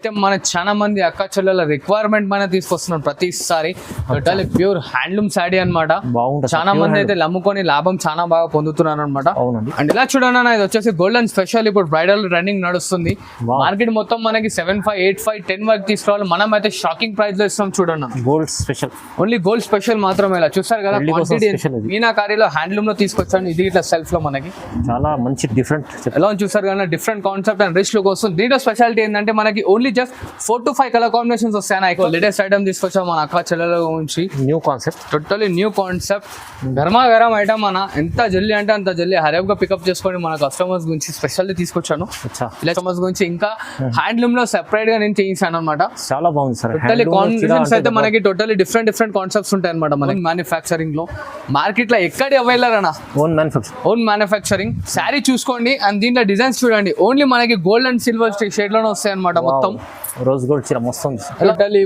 నిత్యం మన చాలా మంది అక్క చెల్లెల రిక్వైర్మెంట్ మన తీసుకొస్తున్నాం ప్రతిసారి. టోటల్ ప్యూర్ హ్యాండ్లూమ్ శారీ అన్నమాట. చాలా మంది అయితే అమ్ముకొని లాభం చాలా బాగా పొందుతున్నారు అనమాట. అండ్ ఇలా చూడండి అన్న, ఇది వచ్చేసి గోల్డెన్ స్పెషల్. ఇప్పుడు బ్రైడల్ రన్నింగ్ నడుస్తుంది. మార్కెట్ మొత్తం మనకి 7,500, 8,500, 10 వరకు తీసుకోవాలి. మనం అయితే షాకింగ్ ప్రైస్ లో ఇస్తాం చూడండి. Gold special, only gold special మాత్రమే. ఇలా చూస్తారు కదా, మీనాకారిలో హ్యాండ్లూమ్ లో తీసుకొచ్చాను. ఇది ఇట్లా సెల్ఫ్ లో మనకి చాలా మంచి డిఫరెంట్ ఎలా చూసారు కదా, different concept and rich look వస్తుంది. దీంట్లో స్పెషాలిటీ ఏంటంటే మనకి only just 4 to 5 colour combinations వస్తాయి. ఎక్కువ లేటెస్ట్ ఐటమ్ తీసుకొచ్చాం మన అక్క చెల్లెల గురించి. New concept, totally new concept. గరమా గరం ఐటమ్ మన ఎంత జల్దీ అంటే అంత జల్దీ హరేప్ గా పికప్ చేసుకొని మన కస్టమర్స్ గురించి స్పెషల్లీ తీసుకొచ్చాను. ఇలా కస్టమర్స్ గురించి ఇంకా హ్యాండ్లూమ్ లో సెపరేట్ గా నేను చేయించాను అనమాట. చాలా బాగుంది సార్. టోటలీ కాన్సెప్ట్స్ అయితే మనకి టోటలీ డిఫరెంట్ కాన్సెప్ట్స్ ఉంటాయి అనమాట. మనకి మ్యానుఫ్యాక్చరింగ్ లో మార్కెట్ లో ఎక్కడ అవైలర్ అన్న ఓన్ మ్యానుఫ్యాక్చరింగ్. శారీ చూసుకోండి అండ్ దీంట్లో డిజైన్స్ చూడండి. ఓన్లీ మనకి గోల్డ్ అండ్ సిల్వర్ షేడ్ లోనే వస్తాయి అనమాట. మొత్తం రోజ్ గోల్డ్ చీర మొత్తం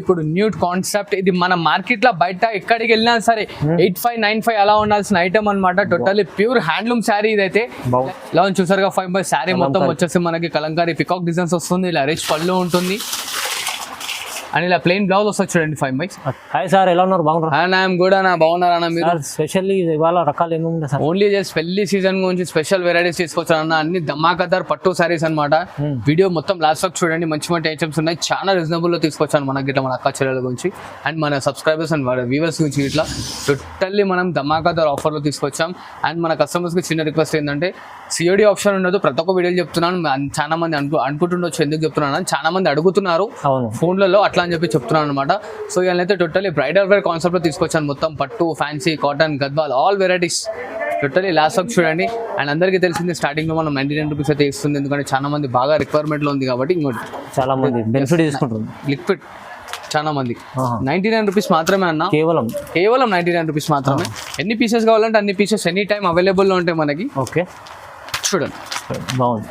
ఇప్పుడు న్యూ కాన్సెప్ట్. ఇది మన మార్కెట్ లో బయట ఎక్కడికి వెళ్ళినా సరే 8,500, 9,500 అలా ఉండాల్సిన ఐటమ్ అనమాట. టోటలీ ప్యూర్ హ్యాండ్లూమ్ శారీ ఇదైతే. ఇలా చూసారుగా 5 శారీ మొత్తం వచ్చేసి మనకి కలంకారీ పికాక్ డిజైన్స్ వస్తుంది. ఇలా రిచ్ పళ్ళు ఉంటుంది అండ్ ఇలా ప్లెయిన్ బ్లౌజ్ వస్తుంది చూడండి 5 హాయ్ సార్, ఎలా ఉన్నారు? బాగున్నారు? కూడా బాగున్నారన్న మీరు? స్పెషల్లీ ఇవాళ రకాలు ఏమి ఉన్నాయి సార్? ఓన్లీ జస్ట్ పెళ్లి సీజన్ గురించి స్పెషల్ వెరైటీస్ తీసుకొచ్చారన్న. అన్ని ధమాకాదార్ పట్టు సారీస్ అనమాట. వీడియో మొత్తం లాస్ట్ వరకు చూడండి. మంచి ఐటమ్స్ ఉన్నాయి. చాలా రీజనబుల్ లో తీసుకొచ్చాను మనకి ఇట్లా మన అక్క చెల్లెల గురించి అండ్ మన సబ్స్క్రైబర్స్ అండ్ వ్యూవర్స్ గురించి. ఇట్లా టోటల్లీ మనం ధమాకాదార్ ఆఫర్ లో తీసుకొచ్చాం. అండ్ మన కస్టమర్స్ కి చిన్న రిక్వెస్ట్ ఏంటంటే సిఓడి ఆప్షన్ ఉండదు. ప్రతి ఒక్క వీడియోలు చెప్తున్నాను. చాలా మంది అనుకుంటుండొచ్చు ఎందుకు చెప్తున్నాను, చాలా మంది అడుగుతున్నారు ఫోన్లలో అట్లా అని చెప్పి చెప్తున్నాను అనమాట. సో ఇవన్నైతే టోటలీ బ్రైడల్ వేర్ కాన్సెప్ట్ లో తీసుకొచ్చాను. మొత్తం పట్టు, fancy, cotton, Gadwal all varieties totally last వరకు చూడండి. అండ్ అందరికీ తెలిసింది స్టార్టింగ్ లో మనం 99 రూపీస్ అయితే ఇస్తుంది. ఎందుకంటే చాలా మంది బాగా రిక్వైర్మెంట్ లో ఉంది కాబట్టి. ఇంకోటి చాలా మంది బెనిఫిట్ తీసుకుంటుంది. లిక్విడ్ చాలా మంది 99 రూపీస్ మాత్రమే అన్న. కేవలం 99 రూపీస్ మాత్రమే. ఎన్ని పీసెస్ కావాలంటే అన్ని పీసెస్ ఎనీ టైం అవైలబుల్ లో ఉంటాయి మనకి. ఓకే చూడండి బాగుంది.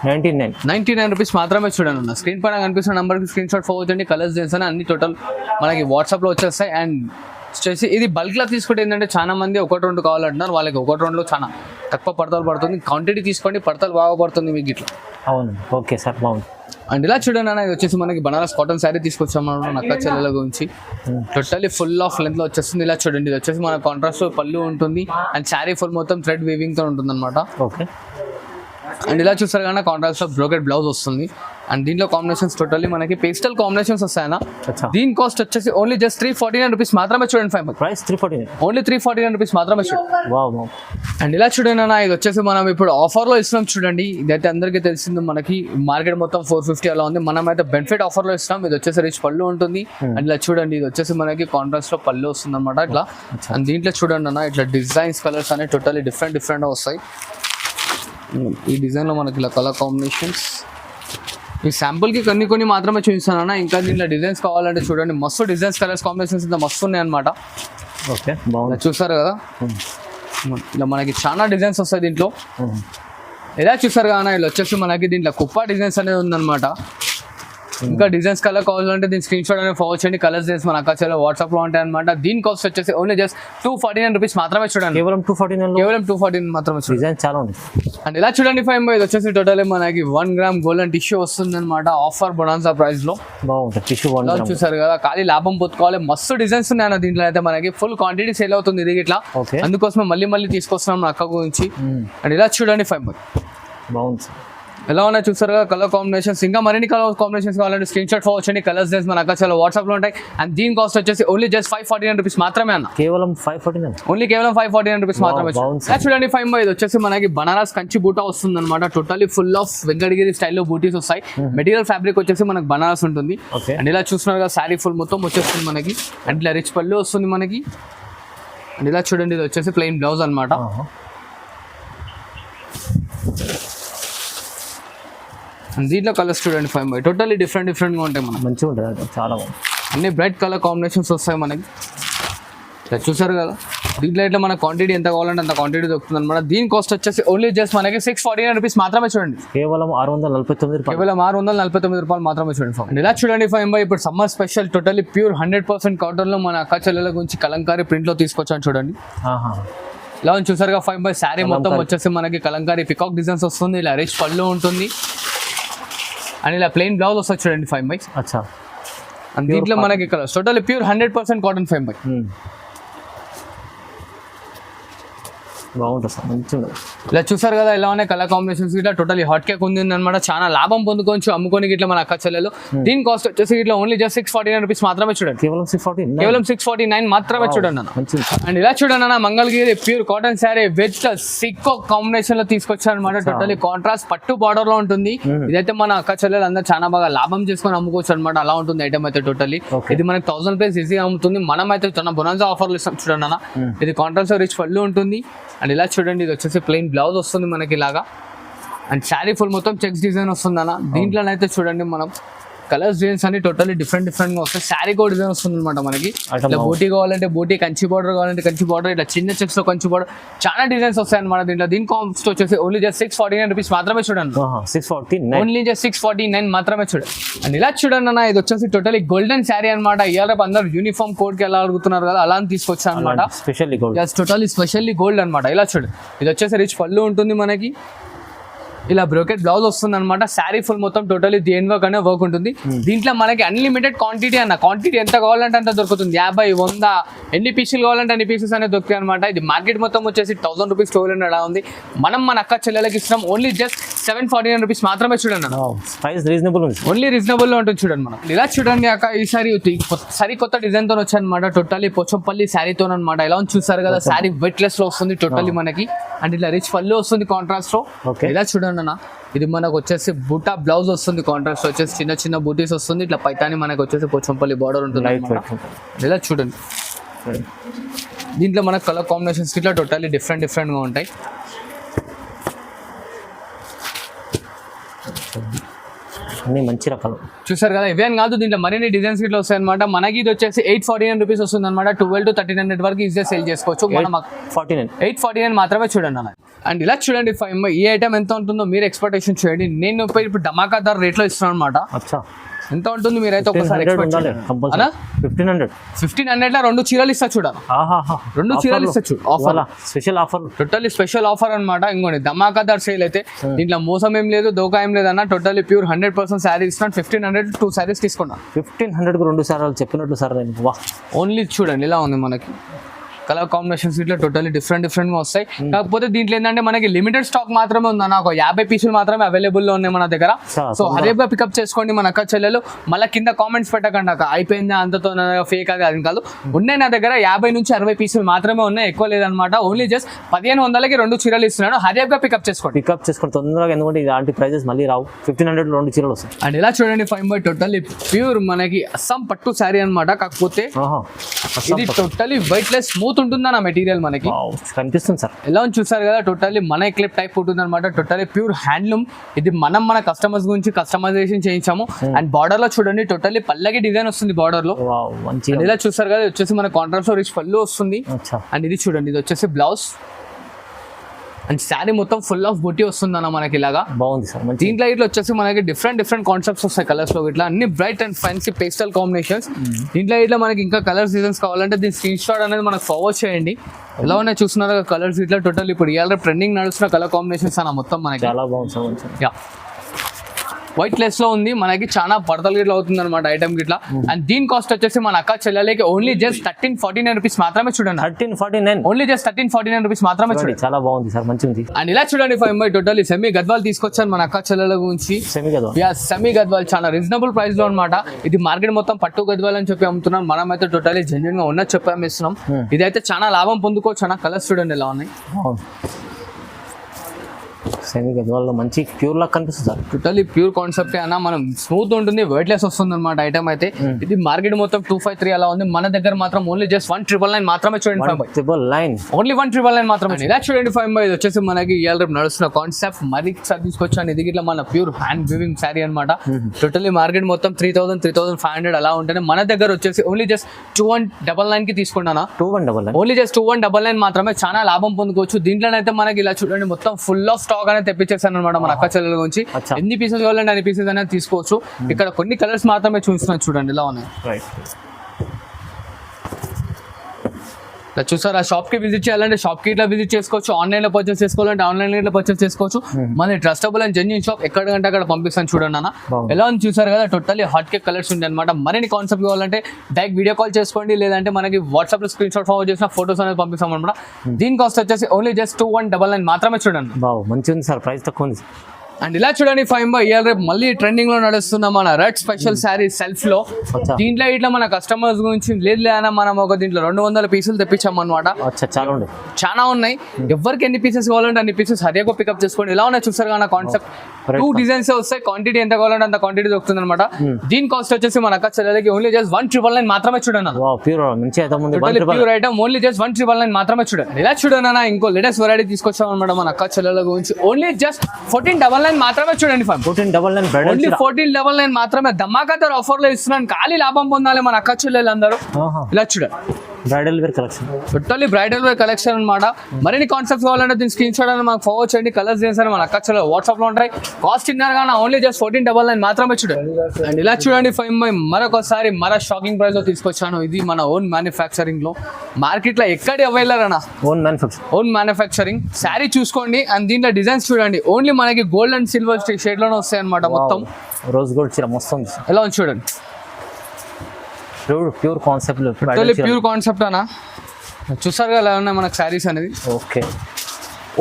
99 రూపీస్ మాత్రమే. చూడండి అన్న, స్క్రీన్ పైన కనిపిస్తున్న నెంబర్కి స్క్రీన్ షాట్ ఫోర్ చేయండి. కలర్స్ చేస్తాను అన్ని టోటల్ మనకి వాట్సాప్లో వచ్చేస్తాయి. అండ్ వచ్చేసి ఇది బల్క్లో తీసుకుంటే ఏంటంటే చాలా మంది 1-2 కావాలంటున్నారు. వాళ్ళకి 1-2లో చాలా తక్కువ పడతలు పడుతుంది. క్వాంటిటీ తీసుకోండి, పడతలు బాగా పడుతుంది మీకు ఇట్లా. అవును, ఓకే సార్, బాగుంది. అండ్ ఇలా చూడండి అన్న, ఇది వచ్చేసి మనకి బనారస్ కాటన్ శారీ తీసుకొచ్చాము అక్క చెల్లెల గురించి. టోటల్లీ ఫుల్ ఆఫ్ లెంత్ లో వచ్చేస్తుంది. ఇలా చూడండి, ఇది వచ్చేసి మన కాంట్రాస్ట్ పళ్ళు ఉంటుంది అండ్ శారీ ఫుల్ మొత్తం థ్రెడ్ వీవింగ్ తో ఉంటుంది అనమాట. ఓకే. అండ్ ఇలా చూస్తారు కానీ కాంట్రాస్ట్ లో బ్రోకెట్ బ్లౌజ్ వస్తుంది. అండ్ దీంట్లో కాంబినేషన్స్ టోటల్లీ మనకి పేస్టల్ కాంబినేషన్స్ వస్తాయన్న. దీని కాస్ట్ వచ్చేసి ఓన్లీ జస్ట్ 349 రూపీస్ మాత్రమే. చూడండి 5 ప్రైస్ 349, ఓన్లీ 349 రూపీస్ మాత్రమే. చూడండి. అండ్ ఇలా చూడండి అన్న, ఇది వచ్చేసి మనం ఇప్పుడు ఆఫర్ లో ఇస్తున్నాం చూడండి. ఇదైతే అందరికీ తెలిసింది, మనకి మార్కెట్ మొత్తం 450 అలా ఉంది. మనం అయితే బెనిఫిట్ ఆఫర్ లో ఇస్తున్నాం. ఇది వచ్చేసి రిచ్ పళ్ళు ఉంటుంది. అండ్ ఇలా చూడండి, ఇది వచ్చేసి మనకి కాంట్రాస్ట్ లో పళ్ళు వస్తుంది అనమాట ఇట్లా. అండ్ దీంట్లో చూడండి అన్న, ఇట్లా డిజైన్స్ కలర్స్ అనేవి టోటల్లీ డిఫరెంట్ వస్తాయి. ఈ డిజైన్ లో మనకి ఇలా కలర్ కాంబినేషన్స్ ఈ శాంపుల్ కి కొన్ని మాత్రమే చూపిస్తాను. ఇంకా దీంట్లో డిజైన్స్ కావాలంటే చూడండి, మస్తు డిజైన్స్ కలర్స్ కాంబినేషన్స్ ఇంత మస్తు ఉన్నాయి అనమాట. ఓకే, బాగుంది. చూసారు కదా, ఇలా మనకి చాలా డిజైన్స్ వస్తాయి దీంట్లో. ఎలా చూసారు కదా, ఇలా వచ్చేసి మనకి దీంట్లో కుప్ప డిజైన్స్ అనేది ఉందన్నమాట. ఇంకా డిజైన్స్ కలర్ కావాలంటే దీని స్క్రీన్ షాట్ అనేది ఫార్వర్డ్ చేయండి. కలర్స్ చేసి మన అక్క చెల్లెల వాట్సాప్ లో ఉంటాయి అనమాట. దీని కాస్ట్ వచ్చేసి ఓన్లీ జస్ట్ 249 రూపీస్ మాత్రమే. చూడండి, కేవలం 249 మాత్రమే. డిజైన్ చాలా ఉంది. అండ్ ఇలా చూడండి 5 ఇది వచ్చేసి టోటల్ మనకి 1 గ్రామ్ గోల్డెన్ టిష్యూ వస్తుంది అనమాట. ఆఫర్ బొనాన్సా ప్రైస్ లో బాగుంటుంది. టిష్యూ చూసారు కదా, ఖాళీ లాభం పొత్తుకోవాలి. మస్తు డిజైన్స్ ఉన్నాయి దీంట్లో. అయితే మనకి ఫుల్ క్వాంటిటీ సేల్ అవుతుంది ఇది ఇట్లా. అందుకోసమే మళ్ళీ తీసుకొస్తున్నాం నా అక్క గురించి. అండ్ ఇలా చూడండి 5 బాగుంది. ఎలా ఉన్నాయి చూసారు కదా కలర్ కాంబినేషన్స్. ఇంకా మరిన్ని కలర్ కాంబినేషన్స్ కావాలంటే స్క్రీన్ షాట్ ఫార్వర్డ్ చేయండి. కలర్స్ మన అక్క చాలా వాట్సాప్ లో ఉంటాయి. అండ్ దీని కాస్ట్ వచ్చేసి ఓన్లీ జస్ట్ 549 రూపీస్ మాత్రమే అన్న. కేవలం 549, ఓన్లీ కేవలం 549 రూపీస్ మాత్రమే. చూడండి 5 ఇది వచ్చేసి మనకి బనారస్ కంచి బూటా వస్తుంది అనమాట. టోటల్లీ ఫుల్ ఆఫ్ వెంకటగిరి స్టైల్లో బూటీస్ వస్తాయి. మెటీరియల్ ఫ్యాబ్రిక్ వచ్చేసి మనకి బనారస్ ఉంటుంది. అండ్ ఇలా చూస్తున్నారు కదా, శారీ ఫుల్ మొత్తం వచ్చేస్తుంది మనకి. అండ్ ఇలా రిచ్ పళ్ళు వస్తుంది మనకి. అండ్ ఇలా చూడండి, ఇది వచ్చేసి ప్లెయిన్ బ్లౌజ్ అనమాట. దీంట్లో కలర్స్ చూడండి 5 టోటల్లీ డిఫరెంట్గా ఉంటాయి. మనకి మంచిగా ఉంటుంది, చాలా బాగుంది. అన్ని బ్రైట్ కలర్ కాంబినేషన్స్ వస్తాయి మనకి. చూసారు కదా, దీంట్లో ఇట్లా మన క్వాంటిటీ ఎంత కావాలంటే అంత క్వాంటిటీ దొరుకుతుంది అనమాట. దీని కాస్ట్ వచ్చేసి ఓన్లీ జస్ట్ మనకి 649 రూపీస్ మాత్రమే. చూడండి, కేవలం 649 రూపాయలు మాత్రమే. చూడండి ఇలా చూడండి 5 ఇప్పుడు summer special totally pure 100% cotton లో మన అక్క చెల్లెల గురించి కలంకారీ ప్రింట్ లో తీసుకొచ్చాను చూడండి. ఇలా చూసారుగా 5 శారీ మొత్తం వచ్చేసి మనకి కలంకారీ పికాక్ డిజైన్స్ వస్తుంది. ఇలా రిచ్ పళ్ళు ఉంటుంది. అండ్ ఇలా ప్లెయిన్ బ్లౌజ్ వస్తుంది చూడండి 5 బై. అచ్చా అండ్ దీంట్లో మనకి colours total pure 100% cotton 5 by. బాగుంటుంది సార్ మంచిగా. ఇలా చూసారు కదా ఎలా ఉన్నాయి కలర్ కాంబినేషన్స్ ఇట్లా టోటలీ హాట్ కేక్ ఉంది అనమాట. చాలా లాభం పొందుకోవచ్చు అమ్ముకొని ఇట్లా మన అక్క చెల్లెలు. దీని కాస్ట్ వచ్చేసి ఇట్లా ఓన్లీ జస్ట్ 649 రూపీస్ మాత్రమే చూడండి. కేవలం 649 మాత్రమే చూడండి అన్న. మంచిది. అండ్ ఇలా చూడండి అన్న Mangalagiri pure cotton sari with సిక్కో కాంబినేషన్ లో తీసుకొచ్చారు అనమాట. టోటలీ కాంట్రాస్ట్ పట్టు బార్డర్ లో ఉంటుంది. ఇదైతే మన అక్క చెల్లెలు అందరూ చాలా బాగా లాభం చేసుకొని అమ్ముకోవచ్చు అనమాట. అలా ఉంటుంది ఐటమ్ అయితే టోటలీ. ఇది మనకి 1000 రూపీస్ ఈజీగా అమ్ముతుంది. మనం అయితే తన బొనాన్సా ఆఫర్లు ఇస్తాం చూడండి అన్న. ఇది కాంట్రాస్ట్ రిచ్ పళ్ళు ఉంటుంది. అండ్ ఇలా చూడండి ఇది వచ్చేసి ప్లెయిన్ బ్లౌజ్ వస్తుంది మనకి ఇలాగా. అండ్ శారీ ఫుల్ మొత్తం చెక్స్ డిజైన్ వస్తుంది అన్న. దీంట్లోనైతే చూడండి మనం కలర్స్ డిజైన్స్ అన్ని టోటల్లీ డిఫరెంట్ గా వస్తాయి. శారీ కూడా డిజైన్ వస్తుంది అనమాట మనకి. ఇట్లా బూటీ కావాలంటే బూటీ, కంచి బార్డర్ కావాలంటే కంచి బార్డర్, ఇట్లా చిన్న చెక్స్ లో కంచి బార్డర్ చాలా డిజైన్స్ వస్తాయి అనమాట దీంట్లో. దీని కాస్ట్ వచ్చేసి ఓన్లీ జస్ట్ 649 రూపీస్ మాత్రమే చూడండి. 649 ఓన్లీ జస్ట్ 649 మాత్రమే చూడండి. అండ్ ఇలా చూడండి అన్న ఇది వచ్చేసి టోటలీ గోల్డెన్ శారీ అనమాట. ఇవాళ అందరూ యూనిఫామ్ కోడ్ కి ఎలా అడుగుతున్నారు కదా అలా తీసుకొచ్చాను అనమాట. Specially gold, totally specially gold అనమాట. ఇలా చూడండి ఇది వచ్చేసి రిచ్ పళ్ళు ఉంటుంది మనకి. ఇలా బ్రోకెట్ బ్లౌజ్ వస్తుంది అనమాట. శారీ ఫుల్ మొత్తం టోటలీ దేని వర్క్ అనే వర్క్ ఉంటుంది. దీంట్లో మనకి అన్లిమిటెడ్ క్వాంటిటీ అన్న. క్వాంటిటీ ఎంత కావాలంటే అంత దొరుకుతుంది. 50, 100 ఎన్ని పీసులు కావాలంటే అన్ని పీసెస్ అనేది దొరుకుతాయి అనమాట. ఇది మార్కెట్ మొత్తం వచ్చేసి 1000 రూపీస్ స్టోర్ అలా ఉంది. మనం మన అక్క చెల్లెలకి ఇస్తున్నాం ఓన్లీ జస్ట్ 749 రూపీస్ మాత్రమే చూడండి అన్న. ప్రైస్ రీజనబుల్ ఉంది, ఓన్లీ రీజనబుల్ లో ఉంటుంది చూడండి మనం. ఇలా చూడండి అక్క ఈసారి కొత్త డిజైన్ తో వచ్చాయి అనమాట. టోటల్లీ పోచంపల్లి శారీతో అనమాట. ఇలా చూసారు కదా శారీ వెయిట్ లెస్ లో వస్తుంది టోటల్లీ మనకి. అండ్ ఇలా రిచ్ పళ్ళు వస్తుంది కాంట్రాస్ట్ లో. ఇలా చూడండి అన్న ఇది మనకు వచ్చేసి బూటా బ్లౌజ్ వస్తుంది. కాంట్రాస్ట్ వచ్చేసి చిన్న చిన్న బూటీస్ వస్తుంది. ఇట్లా పైతాని మనకు వచ్చేసి పోచంపల్లి బార్డర్ ఉంటుంది. ఇలా చూడండి దీంట్లో మనకు కలర్ కాంబినేషన్స్ ఇట్లా టోటల్లీ డిఫరెంట్ గా ఉంటాయి. అన్ని మంచి రకాలు చూసారు కదా ఇవేం కాదు దీంట్లో మరిన్ని డిజైన్స్ ఇట్లా వస్తాయి అనమాట. మనకి ఇది వచ్చేసి 849 రూపీస్ వస్తుంది అనమాట. 12 to 1300 వరకు ఈజీగా సేల్ చేసుకోవచ్చు. మనం 849 మాత్రమే చూడండి అన్న. అండ్ ఇలా చూడండి ఈ ఐటమ్ ఎంత ఉంటుందో మీరు ఎక్స్పెక్టేషన్ చేయండి. నేను ఇప్పుడు ధమాకా ధర రేట్లో ఇస్తున్నాను అనమాట. ఎంత ఉంటుంది మీరైతే ఒకసారి 1500 లో 2 చీరలు ఇస్తా చూడాలి. 2 చీరలు ఇస్తా చూడు. Offer special offer, totally special offer అనమాట. ఇంకోటి ధమాకాదార్ సేల్ అయితే దీంట్లో మోసం ఏం లేదు, దోకా ఏం లేదన్న. టోటల్లీ ప్యూర్ 100% శారీ ఇస్తున్నాను. 1500 2 శారీస్ తీసుకున్నాను. 1500 కు 2 సార్లు చెప్పినట్టు సార్. ఓన్లీ చూడండి ఇలా ఉంది మనకి కలర్ కాంబినేషన్స్ ఇట్లా టోటల్లీ డిఫరెంట్ గా వస్తాయి. కాకపోతే దీంట్లో ఏంటంటే మనకి లిమిటెడ్ స్టాక్ మాత్రమే ఉందన్న. ఒక 50 పీసులు మాత్రమే అవైలబుల్ లో ఉన్నాయి మన దగ్గర. సో హరేబ్గా పికప్ చేసుకోండి మన అక్క చెల్లెలు. మళ్ళీ కింద కామెంట్స్ పెట్టకండి అక్క అయిపోయింది అంతతో ఫేక్ అది కాదు. ఉన్నాయి నా దగ్గర 50 నుంచి 60 పీసులు మాత్రమే ఉన్నాయి, ఎక్కువ లేదనమాట. ఓన్లీ జస్ట్ 1500కి 2 చీరలు ఇస్తున్నాను. హరేబ్గా పికప్ చేసుకోండి తొందరగా, ఎందుకంటే ఇలాంటి ప్రైజెస్ మళ్ళీ రావు. 1500 2 చీరలు వస్తాయి. అండ్ ఇలా చూడండి 5 బై టోటల్లీ ప్యూర్ మనకి అస్సాం పట్టు శారీ అనమాట. కాకపోతే ఇది టోటల్లీ వెయిట్ లెస్ స్మూత్ ఉంటుందన్న మెటీరియల్ మనకి కనిపిస్తుంది సార్. ఎలా చూసారు కదా టోటల్లీ మన క్లిప్ టైప్ ఉంటుంది అనమాట. Totally pure handloom. ఇది మన కస్టమర్స్ గురించి కస్టమైజేషన్ చేయించాము. అండ్ బార్డర్ లో చూడండి టోటల్లీ పల్లకి డిజైన్ వస్తుంది బార్డర్ లో. ఇలా చూసారు కదా వచ్చేసి మన కాంట్రాస్ట్ రిచ్ పళ్ళు వస్తుంది. అండ్ ఇది చూడండి ఇది వచ్చేసి బ్లౌజ్. అండ్ శారీ మొత్తం ఫుల్ ఆఫ్ బుట్టి వస్తుంది అన్న మనకి ఇలాగా. బాగుంది సార్. దీంట్లో ఇట్లా వచ్చేసి మనకి డిఫరెంట్ కాన్సెప్ట్స్ వస్తాయి కలర్స్ లో. ఇట్లా అన్ని bright and fancy pastel combinations. దీంట్లో ఇట్లా మనకి ఇంకా కలర్స్ డిజైన్స్ కావాలంటే దీని స్క్రీన్ షాట్ అనేది మనకు ఫార్వర్డ్ చేయండి. ఎలా ఉన్నాయి చూస్తున్నారు కలర్స్ ఇట్లా టోటల్ ఇప్పుడు ఇవాళ ట్రెండింగ్ నడుస్తున్న కలర్ కాంబినేషన్స్ అన్న మొత్తం మనకి. చాలా బాగుంది సార్. యా వైట్ లెస్ లో ఉంది మనకి. చాలా పడతలు గిట్లా అవుతుంది అనమాట ఐటమ్ గిట్లా. అండ్ దీని కాస్ట్ వచ్చేసి మన అక్క చెల్లెలకి ఓన్లీ జస్ట్ 1349 రూపీస్ మాత్రమే చూడండి. 1349 ఓన్లీ జస్ట్ 1349 రూపీస్ మాత్రమే చూడండి. చాలా బాగుంది సార్, మంచిది. అండ్ ఇలా చూడండి 5 బై టోటల్లీ సెమీ గద్వాల్ తీసుకొచ్చాను మన అక్క చెల్లెల గురించి. సెమీ గద్వాల్ చాలా రీజనబుల్ ప్రైస్ లో అనమాట. ఇది మార్కెట్ మొత్తం పట్టు గద్వాల్ అని చెప్పి అమ్ముతున్నాం. మనం అయితే టోటల్లీ జెన్యున్ గా ఉన్నది చెప్పి అమ్మిస్తున్నాం. ఇదైతే చాలా లాభం పొందుకోవచ్చు అన్న. కలర్స్ చూడండి ఎలా ఉన్నాయి. సెమీ గద్వాల్లో మంచి ప్యూర్ లాక్ కనిపిస్తుంది సార్. టోటల్లీ ప్యూర్ కాన్సెప్ట్ అన్న. మనం స్మూత్ ఉంటుంది, వెయిట్ లెస్ వస్తుంది అనమాట ఐటమ్ అయితే. ఇది మార్కెట్ మొత్తం 253 అలా ఉంది. మన దగ్గర మాత్రం ఓన్లీ జస్ట్ 1999 మాత్రమే చూడండి. 1999 ఓన్లీ 1999 మాత్రమే. ఇలా చూడండి 5 బై ఇది వచ్చేసి మనకి ఇవాళ రేపు నడుస్తున్న కాన్సెప్ట్ మరి తీసుకొచ్చాను. ఇది ఇట్లా మన ప్యూర్ హ్యాండ్ వీవింగ్ శారీ అనమాట. టోటల్లీ మార్కెట్ మొత్తం 3500 అలా ఉంటుంది. మన దగ్గర వచ్చేసి ఓన్లీ జస్ట్ 2199 కి తీసుకున్నానా. 2199 ఓన్లీ జస్ట్ 2199 మాత్రమే. చాలా లాభం పొందుకోవచ్చు. దీంట్లోనైతే మనకి ఇలా చూడండి మొత్తం ఫుల్ ఆఫ్ స్టాక్ అనేది తెప్పించేసాను అనమాట మన అక్క చెల్లెల గురించి. ఎన్ని పీసెస్ కావాలంటే అన్ని పీసెస్ అనేది తీసుకోవచ్చు. ఇక్కడ కొన్ని కలర్స్ మాత్రమే చూస్తున్నాను చూడండి ఎలా ఉన్నాయి. ఇలా చూసారా, షాప్ కి విజిట్ చేయాలంటే షాప్ కి ఇట్లా విజిట్ చేసుకోవచ్చు, ఆన్లైన్ లో పర్చేస్ చేసుకోవాలంటే ఆన్లైన్ లో ఇట్లా పర్చేస్ చేసుకోవచ్చు. మన ట్రస్టబుల్ అండ్ జెన్యూన్ షాప్ ఎక్కడికంటే అక్కడ పంపిస్తాను చూడండి అన్న. ఎలా ఉంది చూసారు కదా, టోటల్లీ హాట్ కేక్ కలర్స్ ఉంటాయి అనమాట. మరిన్ని కాన్సెప్ట్ కావాలంటే డైరెక్ట్ వీడియో కాల్ చేసుకోండి, లేదంటే మనకి వాట్సాప్ లో స్క్రీన్ షాట్ ఫార్వర్డ్ చేసిన ఫోటోస్ అనేది పంపిస్తాం అనమాట. దీని కాస్ట్ వచ్చేసి ఓన్లీ జస్ట్ 2199 మాత్రమే చూడండి. బావు మంచిగా ఉంది సార్, ప్రైస్ తక్కువ ఉంది. అండ్ ఇలా చూడండి ఫైవ్ బై ఇయర్ రేపు మళ్ళీ ట్రెండింగ్ లో నడుస్తున్న మన రెడ్ స్పెషల్ శారీ సెల్ఫ్ లో. దీంట్లో ఇట్లా మన కస్టమర్స్ గురించి లేదు లేదా మనం ఒక దీంట్లో 200 పీసులు తెప్పించాం అనమాట. చాలా ఉన్నాయి, ఎవరికి ఎన్ని పీసెస్ కావాలంటే అన్ని పీసెస్ హరియాగా పికప్ చేసుకోండి. ఇలా ఉన్నాయి చూసారు కదా కాన్సెప్ట్, 2 డిజైన్స్ వస్తాయి, క్వాంటిటీ ఎంత కావాలంటే అంత క్వాంటిటీ దొరుకుతుంది అనమాట. దీని కాస్ట్ వచ్చేసి మన అక్క చెల్లెలకి ఓన్లీ జస్ట్ 1999 మాత్రమే చూడండి. ప్యూర్ ఐటమ్ ఓన్లీ జస్ట్ 1999 మాత్రమే చూడండి. ఇలా చూడండి అన్న, ఇంకో లేటెస్ట్ వెరైటీ తీసుకొచ్చాం అనమాట మన అక్క చెల్లెల గురించి. ఓన్లీ జస్ట్ 1499 మాత్రమే చూడండి. 1499 మాత్రమే ధమాకాదార్ ఆఫర్ లో ఇస్తున్నాను. ఖాళీ లాభం పొందాలి మన అక్క చెల్లెలు అందరూ. ఇలా చూడండి, bridal wear collection, totally bridal wear collection అనమాట. మరిన్ని కాన్సెప్ట్స్ కావాలంటే దీని స్క్రీన్ షాట్ అని మాకు ఫార్వర్డ్ చేయండి. కలర్స్ చేసారు మన అక్క చెల్లెలు వాట్సాప్ లో ఉంటాయి. కాస్ట్ ఇన్నారు కానీ ఓన్లీ జస్ట్ 1499 మాత్రమే చూడండి. అండ్ ఇలా చూడండి ఫైవ్ బై మరొకసారి షాకింగ్ ప్రైస్ లో తీసుకొచ్చాను. ఇది మన ఓన్ మ్యానుఫ్యాక్చరింగ్ లో, మార్కెట్ లో ఎక్కడి అవైలర్ అన్న, ఓన్ మ్యానుఫ్యాక్చరింగ్. శారీ చూసుకోండి అండ్ దీంట్లో డిజైన్స్ చూడండి. ఓన్లీ మనకి గోల్డ్ అండ్ సిల్వర్ షేడ్ లోనే వస్తాయి అనమాట. మొత్తం రోజ్ గోల్డ్ చీర మస్తు ఉంది. ఎలా ఉంది చూడండి, ప్యూర్ కాన్సెప్ట్, ప్యూర్ కాన్సెప్ట్ అన్న. చూసారు కదా ఎలా ఉన్నాయి మనకు శారీస్ అనేది. ఓకే,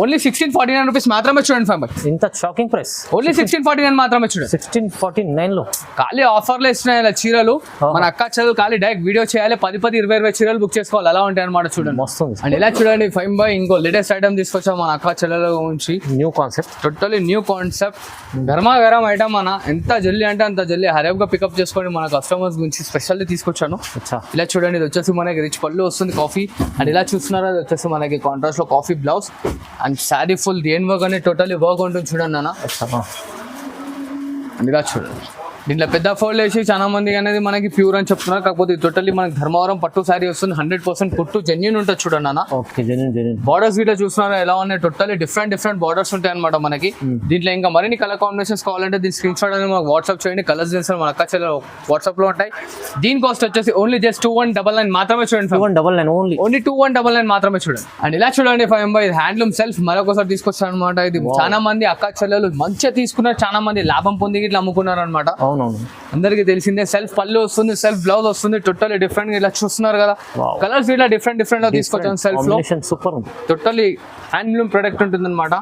ఓన్లీ 1649 రూపీస్ మాత్రమే చూడండి ఫైవ్ బై. ఇంత షాకింగ్ ప్రైస్, ఓన్లీ 1649 మాత్రమే చూడండి. 1649 లో ఖాళీ ఆఫర్లు ఇస్తున్నాయి ఇలా చీరలు. మన అక్క చెల్లెలు ఖాళీ డైరెక్ట్ వీడియో చేయాలి, 10, 20 చీరలు బుక్ చేసుకోవాలి. అలా ఉంటాయి అనమాట చూడండి. మస్తు. అండ్ ఇలా చూడండి ఫైవ్ బై ఇంకో లేటెస్ట్ ఐటమ్ తీసుకొచ్చాం మన అక్క చెల్లెల గురించి. New concept, totally new concept, garam item అన్న. ఎంత జల్దీ అంటే అంత జల్దీ హరియప్గా పికప్ చేసుకోండి. మన కస్టమర్స్ గురించి స్పెషల్లీ తీసుకొచ్చాను. ఇలా చూడండి, ఇది వచ్చేసి మనకి రిచ్ పళ్ళు వస్తుంది కాఫీ. అండ్ ఇలా చూస్తున్నారా, ఇది వచ్చేసి మనకి కాంట్రాస్ట్ లో coffee blouse and sari full దేని వర్క్ అనేది టోటల్లీ వర్క్ ఉంటుంది చూడండి అన్న. అందుగా చూడండి, దీంట్లో పెద్ద ఫోల్డ్ వేసి చాలా మంది అనేది మనకి ప్యూర్ అని చెప్తున్నారు. కాకపోతే టోటల్లీ మనకి ధర్మవరం పట్టు శారీ వస్తుంది. 100% కుట్టు జెన్యూన్ ఉంటుంది చూడండి అన్న. బార్డర్స్ గిట్లా చూస్తున్నారా ఎలా ఉన్నాయి, టోటల్లీ డిఫరెంట్ బార్డర్స్ ఉంటాయి అనమాట మనకి. దీంట్లో ఇంకా మరిన్ని కలర్ కాంబినేషన్స్ కావాలంటే దీని స్క్రీన్ షాట్ అనేది మనకు వాట్సాప్ చేయండి. కలర్స్ చేస్తారు మన అక్క చెల్లెలు వాట్సాప్ లో ఉంటాయి. దీని కాస్ట్ వచ్చేసి ఓన్లీ జస్ట్ 2199 మాత్రమే చూడండి. 2199 మాత్రమే చూడండి. అండ్ ఇలా చూడండి ఫైవ్ బై హ్యాండ్లూమ్ సెల్ఫ్ మరొకసారి తీసుకొచ్చారు అనమాట. ఇది చాలా మంది అక్క చెల్లెలు మంచిగా తీసుకున్నారు, చాలా మంది లాభం పొంది ఇట్లా అమ్ముకున్నారు అనమాట. అందరికి తెలిసిందే, సెల్ఫ్ పళ్ళు వస్తుంది, సెల్ఫ్ బ్లౌజ్ వస్తుంది, టోటల్లీ డిఫరెంట్. ఇలా చూస్తున్నారు కదా కలర్స్ ఇట్లా డిఫరెంట్ గా తీసుకొచ్చాను. సెల్ఫ్ లో సూపర్ టోటల్లీ హ్యాండ్లూమ్ ప్రొడక్ట్ ఉంటుంది అనమాట.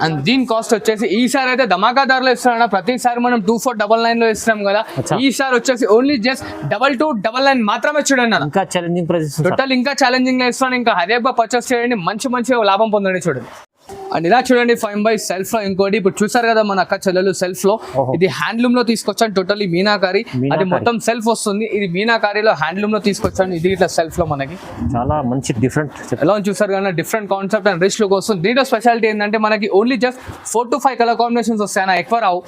అండ్ దీని కాస్ట్ వచ్చేసి ఈసారి అయితే ధమాకాదార్ లో ఇస్తున్నాం. ప్రతిసారి మనం 2499 లో ఇస్తున్నాం కదా, ఈసారి వచ్చేసి ఓన్లీ జస్ట్ 2299 మాత్రమే చూడండి. ఇంకా ఛాలెంజింగ్ ప్రైస్, టోటల్ ఇంకా ఛాలెంజింగ్ లో ఇస్తున్నాను. ఇంకా హరియప్గా పర్చేస్ చేయండి, మంచి లాభం పొందండి చూడండి. అండ్ ఇలా చూడండి ఫైవ్ బై సెల్ఫ్ లో ఇంకోటి ఇప్పుడు చూసారు కదా మన అక్క చెల్లెలు సెల్ఫ్ లో. ఇది హ్యాండ్లూమ్ లో తీసుకొచ్చాను, టోటల్లీ మీనాకారి. అది మొత్తం సెల్ఫ్ వస్తుంది. ఇది మీనాకారిలో హ్యాండ్లూమ్ లో తీసుకొచ్చాను. ఇది ఇట్లా సెల్ఫ్ లో మనకి చాలా మంచి డిఫరెంట్ ఎలా చూసారు కదా, different concept and rich look వస్తుంది. దీంట్లో స్పెషాలిటీ ఏంటంటే మనకి only just 4 to 5 colour combinations వస్తాయి, ఎక్కువ రావు.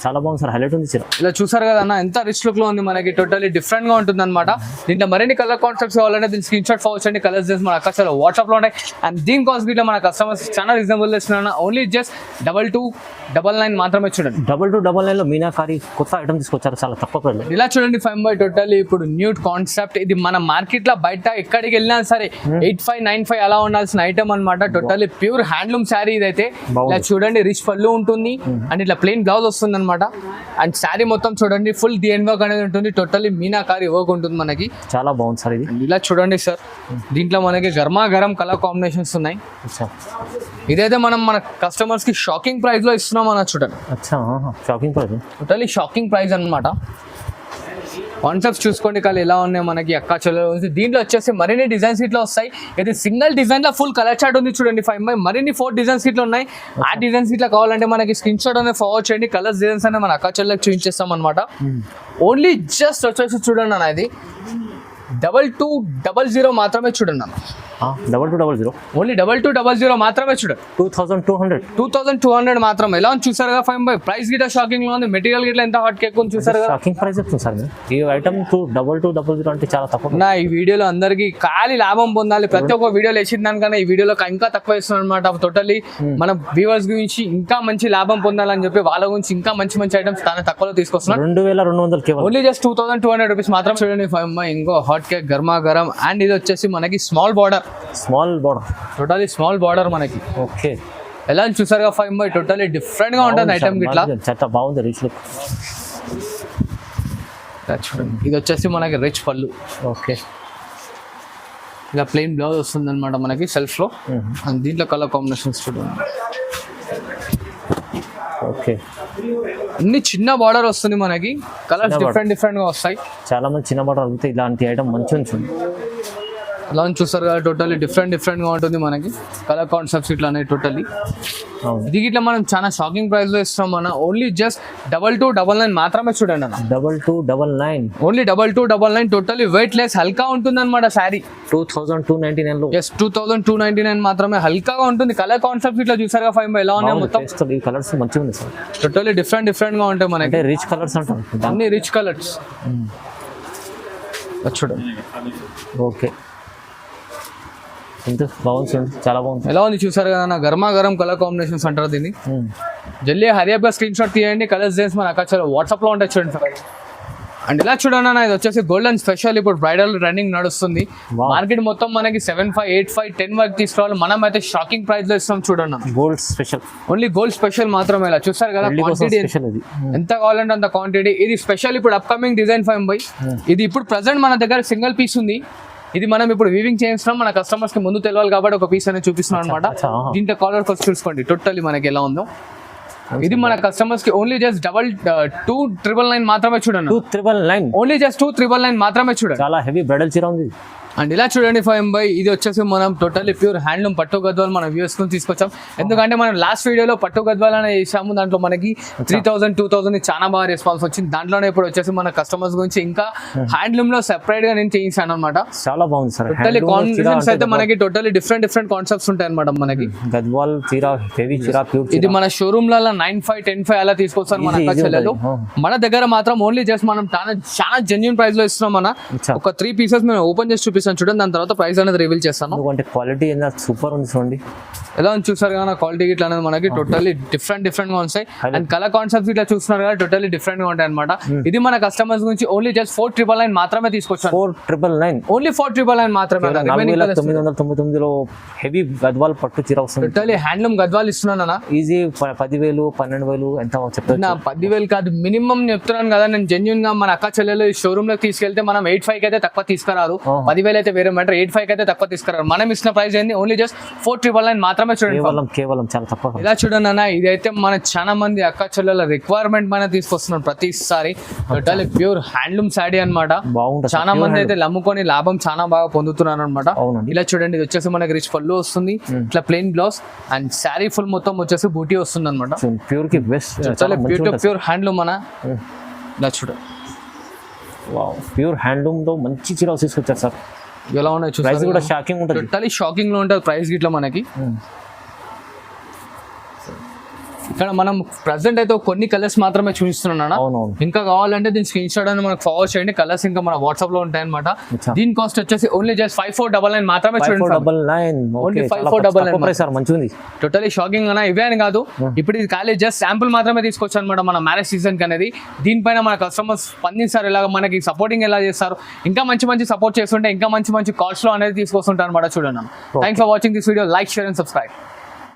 చాలా బాగుంది సార్, హైలైట్ ఉంది. ఇలా చూసారు కదా అన్న, ఎంత రిచ్ లుక్ లో ఉంది మనకి, టోటల్లీ డిఫరెంట్ గా ఉంటుంది అనమాట. దీంట్లో మరిన్ని కలర్ కాన్సెప్ట్స్ కావాలంటే దీని స్క్రీన్ షాట్ ఫార్వర్డ్ చేయండి. కలర్స్ చేసి మన అక్క చెల్లెలు వాట్సాప్ లో ఉంటాయి. అండ్ దీని కాస్ట్ గిట్లా మన కస్టమర్స్ చాలా రీజనబుల్ ఇస్తున్నాను. ఓన్లీ జస్ట్ 2299 మాత్రమే చూడండి. 2299 లో మీనాకారి కొత్త ఐటమ్ తీసుకొచ్చారు, చాలా తక్కువ ప్రైస్. ఇలా చూడండి ఫైవ్ బై టోటల్లీ ఇప్పుడు న్యూ కాన్సెప్ట్. ఇది మన మార్కెట్ లో బయట ఎక్కడికి వెళ్ళినా సరే 8595 అలా ఉండాల్సిన ఐటమ్ అనమాట. టోటల్లీ ప్యూర్ హ్యాండ్లూమ్ శారీ ఇదైతే. ఇలా చూడండి, రిచ్ పళ్ళు ఉంటుంది అండ్ ఇట్లా ప్లెయిన్ బ్లౌజ్ వస్తుంది అనమాట. అండ్ శారీ మొత్తం చూడండి ఫుల్ డిఎన్ వర్క్ అనేది ఉంటుంది, టోటల్లీ మీనాకారి వర్క్ ఉంటుంది మనకి. చాలా బాగుంది సార్ ఇది. ఇలా చూడండి సార్, దీంట్లో మనకి గరం కలర్ కాంబినేషన్స్ ఉన్నాయి. ఇదైతే మనం మన కస్టమర్స్ కి షాకింగ్ ప్రైస్ లో ఇస్తున్నాం అన్న చూడండి. Shocking price, totally shocking price అనమాట. కాన్సెప్ట్స్ చూసుకోండి కాదు ఎలా ఉన్నాయి మనకి అక్క చెల్లెలు. దీంట్లో వచ్చేసి మరిన్ని డిజైన్స్ ఇట్లా వస్తాయి. ఇది సింగిల్ డిజైన్ లో ఫుల్ కలర్ చార్ట్ ఉంది చూడండి ఫైవ్ బై. మరిన్ని 4 డిజైన్స్ ఇట్లా ఉన్నాయి. ఆ డిజైన్స్ ఇట్లా కావాలంటే మనకి స్క్రీన్ షాట్ అనేది ఫార్వర్డ్ చేయండి. కలర్స్ డిజైన్స్ అనేది మన అక్క చెల్లెలకు చూపించేస్తాం అనమాట. ఓన్లీ జస్ట్ వచ్చేసి చూడండి అన్న, ఇది 2200 మాత్రమే చూడండి అన్న. $2200. ఓన్లీ 2200 మాత్రమే చూడండి. 2200. 2200 మాత్రమే. ఎలా ఉంది చూసారు కదా ఫైమ్ బై. ప్రైస్ గిట్ట షాకింగ్ లో ఉంది. మెటీరియల్ గిట్ల ఎంత హాట్ కేక్ ఉంది చూసారు కదా. షాకింగ్ ప్రైస్ చెప్తుంది సార్ మీరు. ఈ ఐటమ్ 2200 అంటే చాలా తక్కువ. నా ఈ వీడియోలో అందరికి ఖాళీ లాభం పొందాలి. ప్రతి ఒక్క వీడియోలో వేసిన దానికన్నా ఈ వీడియోలో ఇంకా తక్కువ ఇస్తున్నాను అనమాట. టోటల్లీ మన వ్యూవర్స్ గురించి ఇంకా మంచి లాభం పొందాలని చెప్పి వాళ్ళ గురించి ఇంకా మంచి మంచి ఐటమ్స్ చాలా తక్కువలో తీసుకొస్తున్నాను. 2200 కేవలం. ఓన్లీ జస్ట్ 2200 రూపీస్ మాత్రం చూడండి ఫైమ్ బై. ఇంకో హాట్ కేక్ గర్మా గరం. అండ్ ఇది వచ్చేసి మనకి small border. Totally small border మనకి. ఓకే. ఎలా చూసారుగా ఫైవ్ బై. టోటలీ డిఫరెంట్ గా ఉంటుంది ఐటమ్ గిట్లా. చాలా బాగుంది రిచ్ లుక్. చూడండి ఇది వచ్చేసి మనకి రిచ్ పళ్ళు. ఓకే. ఇలా ప్లెయిన్ బ్లౌజ్ వస్తుంది అనమాట మనకి సెల్ఫ్ లో. అండ్ దీంట్లో కలర్ కాంబినేషన్స్ చూడండి. ఓకే. అన్ని చిన్న బార్డర్ వస్తుంది మనకి. కలర్స్ డిఫరెంట్ గా వస్తాయి. చాలా మంది చిన్న బార్డర్ అడిగితే ఇలాంటి ఐటమ్ మంచిగా ఉంటుంది. ఇలా చూస్తారు కదా. టోటల్లీ డిఫరెంట్ గా ఉంటుంది మనకి. కలర్ కాన్సెప్ట్స్ ఇట్లా అనేవి టోటల్లీ. ఇది ఇట్లా మనం చాలా షాకింగ్ ప్రైస్ లో ఇస్తాం మన. ఓన్లీ జస్ట్ 2299 మాత్రమే చూడండి అన్న. 2299. ఓన్లీ 2299. టోటల్లీ వెయిట్ లెస్ హల్కా ఉంటుంది అనమాట శారీ. 2299 లో. ఎస్ 2299 మాత్రమే. హల్కాగా ఉంటుంది. కలర్ కాన్సెప్ట్ ఇట్లా చూసారుగా ఫైవ్ బై. ఎలా ఉన్నాయి మొత్తం. ఈ కలర్స్ మంచిగా ఉంది సార్. టోటల్లీ డిఫరెంట్ గా ఉంటాయి మనకి. రిచ్ కలర్స్ అంటారు. అన్ని రిచ్ కలర్స్ చూడండి. ఓకే. ఎంత బాగుంది, చాలా బాగుంది. ఎలా ఉంది చూసారు కదా నా. గర్మా గరం కలర్ కాంబినేషన్స్ అంటారు దీన్ని. జల్దీ హరియప్ గా స్క్రీన్ షాట్ తీయండి. కలర్స్ డిజైన్స్ మన అక్కడ వాట్సాప్ లో ఉంటాయి చూడండి. అండ్ ఇలా చూడండి అన్న. ఇది వచ్చేసి గోల్డెన్ స్పెషల్. ఇప్పుడు బ్రైడల్ రన్నింగ్ నడుస్తుంది. మార్కెట్ మొత్తం మనకి 75, 85, 10 వరకు తీసుకోవాలి. మనం అయితే షాకింగ్ ప్రైస్ లో ఇస్తాం చూడండి. Gold special. Only gold special మాత్రమే. ఇలా చూసారు కదా. క్వాంటిటీ ఎంత కావాలంటే అంత క్వాంటిటీ. ఇది స్పెషల్ ఇప్పుడు అప్కమింగ్ డిజైన్ ఫైవ్ బై. ఇది ఇప్పుడు ప్రెసెంట్ మన దగ్గర సింగిల్ పీస్ ఉంది. ఇది మనం ఇప్పుడు వీవింగ్ చేస్తున్నాం. మన కస్టమర్స్ కి ముందు తెలియాలి కాబట్టి ఒక పీస్ అనేది చూపిస్తున్నాం అనమాట. దీంట్లో కలర్ ఫస్ట్ చూసుకోండి టోటల్లీ మనకి ఎలా ఉందో. ఇది మన కస్టమర్స్ కి ఓన్లీ జస్ట్ 2999 మాత్రమే చూడండి. 2999. ఓన్లీ జస్ట్ 2999 మాత్రమే చూడండి. చాలా హెవీ బ్రైడల్ చీర ఉంది. అండ్ ఇలా చూడండి ఫైవ్ బై. ఇది వచ్చేసి మనం టోటల్లీ ప్యూర్ హ్యాండ్లూమ్ పట్టు గద్వాల్ మన వ్యూవర్స్ కు తీసుకొచ్చాం. ఎందుకంటే మనం లాస్ట్ వీడియోలో పట్టు గద్వాల్ అనేది చేసాము. దాంట్లో మనకి 3000, 2000 చాలా బాగా రెస్పాన్స్ వచ్చింది. దాంట్లోనే ఇప్పుడు వచ్చేసి మన కస్టమర్స్ గురించి ఇంకా హ్యాండ్లూమ్ లో సెపరేట్ గా నేను చేయించాను అనమాట. చాలా బాగుంది సార్. టోటల్లీ కాన్ఫిడెన్స్ అయితే మనకి టోటల్లీ డిఫరెంట్ కాన్సెప్ట్స్ ఉంటాయి అనమాట మనకి. గద్వాల్ చీర, హెవీ చీర, ప్యూర్. ఇది మన షోరూమ్ లలో 95, 10,5 అలా తీసుకొస్తాను మన కచ్చలలో. మన దగ్గర మాత్రం ఓన్లీ జస్ట్ మనం చాలా జెన్యూన్ ప్రైస్ లో ఇస్తున్నాం మన. ఒక 3 పీసెస్ మేము ఓపెన్ చేసి చూపిస్తాను చూడండి. దాని తర్వాత ప్రైస్ అనేది రివీల్ చేస్తాను. అంటే క్వాలిటీ సూపర్ ఉంది చూడండి. ఎలా చూసారు కదా క్వాలిటీ ఇట్లా అనేది మనకి టోటల్లీ డిఫరెంట్ గా ఉంటాయి. అండ్ కలర్ కాన్సెప్ట్స్ ఇట్లా చూస్తున్నారు కదా టోటల్లీ డిఫరెంట్ గా ఉంటాయి అనమాట. ఇది మన కస్టమర్స్ గురించి ఓన్లీ జస్ట్ 4999 మాత్రమే తీసుకొచ్చాను. 4999. ఓన్లీ 4999 మాత్రమే. 4999 లో హెవీ గద్వాల్ పట్టు చీర వస్తుంది. టోటల్లీ హ్యాండ్లూమ్ గద్వాల్ ఇస్తున్నాను. ఈజీ 10,000, 12,000 ఎంత చెప్తాను. 10,000 కాదు మినిమం చెప్తున్నాను కదా నేను. జెన్యూన్ గా మన అక్క చెల్లెలు షోరూమ్ లోకి తీసుకెళ్తే మనం 85 అయితే తక్కువ తీసుకురాదు. 10,000 అయితే వేరే మ్యాటర్. 85 అయితే తక్కువ తీసుకురారు. మనం ఇచ్చిన ప్రైస్ ఏంది ఓన్లీ జస్ట్ 4999 మాత్రమే చూడండి. కేవలం చాలా తక్కువ. ఇలా చూడండి అన్న. ఇదైతే మన చాలా మంది అక్క చెల్లెల రిక్వైర్మెంట్ పైన తీసుకొస్తున్నారు ప్రతిసారి. టోటల్లీ ప్యూర్ హ్యాండ్లూమ్ శారీ అనమాట. చాలా మంది అయితే నమ్ముకొని లాభం చాలా బాగా పొందుతున్నారు అనమాట. ఇలా చూడండి. ఇది వచ్చేసి మనకి రిచ్ పళ్ళు వస్తుంది. ఇట్లా plain blouse and sari full మొత్తం వచ్చేసి బూటీ వస్తుంది అనమాట. ప్యూర్ కి బెస్ట్. ప్యూర్ హ్యాండ్లూమ్ అన్న. ఇలా చూడండి. ప్యూర్ హ్యాండ్లూమ్ లో మంచి చీర తీసుకొచ్చారు సార్. ఎలా ఉన్నాయి ప్రైస్ కూడా షాకింగ్ ఉంటుంది. టోటల్లీ షాకింగ్ లో ఉంటుంది ప్రైస్ గిట్లా మనకి. ఇక్కడ మనం ప్రెసెంట్ అయితే కొన్ని కలర్స్ మాత్రమే చూపిస్తున్నాను. ఇంకా కావాలంటే దీని స్క్రీన్ షాట్ అని మనకు ఫార్వర్డ్ చేయండి. కలర్స్ ఇంకా మన వాట్సాప్ లో ఉంటాయి అనమాట. దీని కాస్ట్ వచ్చేసి ఓన్లీ జస్ట్ 5499 మాత్రమే చూడండి. 5499 మంచిది. టోటల్లీ షాకింగ్ అన్న. ఇవే అని కాదు, ఇప్పుడు ఇది ఖాళీ జస్ట్ శాంపుల్ మాత్రమే తీసుకొచ్చు అనమాట మన మ్యారేజ్ సీజన్ కి అనేది. దీనిపైన మన కస్టమర్స్ స్పందిస్తారు. ఇలాగ మనకి సపోర్టింగ్ ఎలా చేస్తారు, ఇంకా మంచి సపోర్ట్ చేస్తుంటే ఇంకా మంచి కాల్స్ లో అనేది తీసుకొస్తుంటారు అనమాట. చూడండి. Thanks for watching this video. Like, share and subscribe.